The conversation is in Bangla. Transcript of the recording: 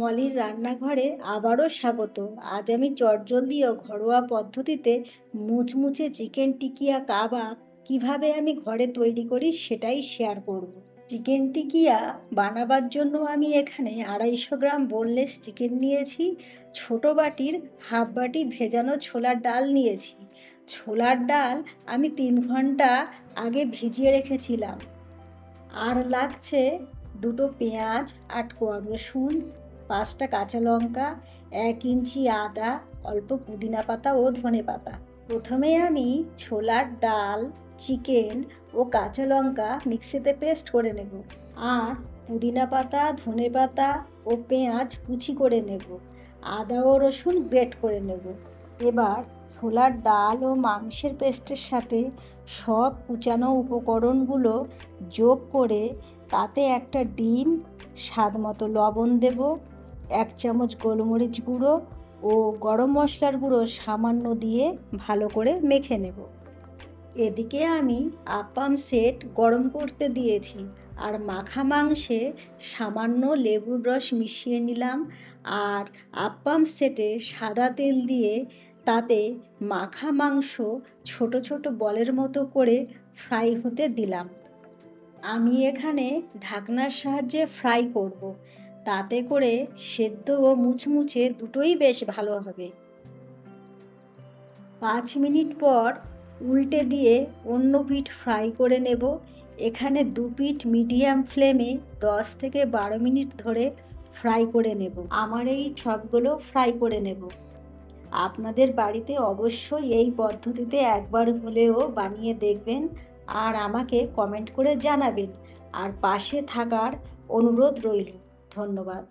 মলির রান্নাঘরে আবারও স্বাগত। আজ আমি চটজলদি ও ঘরোয়া পদ্ধতিতে মুচমুচে চিকেন টিকিয়া কাবাব কিভাবে আমি ঘরে তৈরি করি সেটাই শেয়ার করব। চিকেন টিকিয়া বানাবার জন্য আমি এখানে 250 গ্রাম বোনলেস চিকেন নিয়েছি, ছোট বাটির হাফ বাটি ভেজানো ছোলার ডাল নিয়েছি। ছোলার ডাল আমি 3 ঘন্টা আগে ভিজিয়ে রেখেছিলাম। আর লাগছে 2টো পেঁয়াজ, 8 কোয়া রসুন, 5টা কাঁচা লঙ্কা, 1 ইঞ্চি আদা, অল্প পুদিনা পাতা ও ধনে পাতা। প্রথমে আমি ছোলার ডাল, চিকেন ও কাঁচা লঙ্কা মিক্সিতে পেস্ট করে নেব, আর পুদিনা পাতা, ধনে পাতা ও পেঁয়াজ কুচি করে নেব, আদা ও রসুন গ্রেট করে নেব। এবার ছোলার ডাল ও মাংসের পেস্টের সাথে সব কুচানো উপকরণগুলো যোগ করে তাতে একটা ডিম, স্বাদ মতো লবণ দেব, 1 চামচ গোলমরিচ গুঁড়ো ও গরম মশলার গুঁড়ো সামান্য দিয়ে ভালো করে মেখে নেব। এদিকে আমি আপ্পাম সেট গরম করতে দিয়েছি, আর মাখা মাংসে সামান্য লেবুর রস মিশিয়ে নিলাম, আর আপ্পাম সেটে সাদা তেল দিয়ে তাতে মাখা মাংস ছোট ছোট বলের মতো করে ফ্রাই হতে দিলাম। আমি এখানে ঢাকনার সাহায্যে ফ্রাই করব, তাতে করে সেদ্ধ ও মুচমুচে দুটোই বেশ ভালো হবে। 5 মিনিট পর উল্টে দিয়ে অন্য পিঠ ফ্রাই করে নেব। এখানে 2 পিঠ মিডিয়াম ফ্লেমে 10 থেকে 12 মিনিট ধরে ফ্রাই করে নেব। আমার এই সবগুলো ফ্রাই করে নেব। আপনাদের বাড়িতে অবশ্যই এই পদ্ধতিতে একবার হলেও বানিয়ে দেখবেন, আর আমাকে কমেন্ট করে জানাবেন, আর পাশে থাকার অনুরোধ রইল। ধন্যবাদ।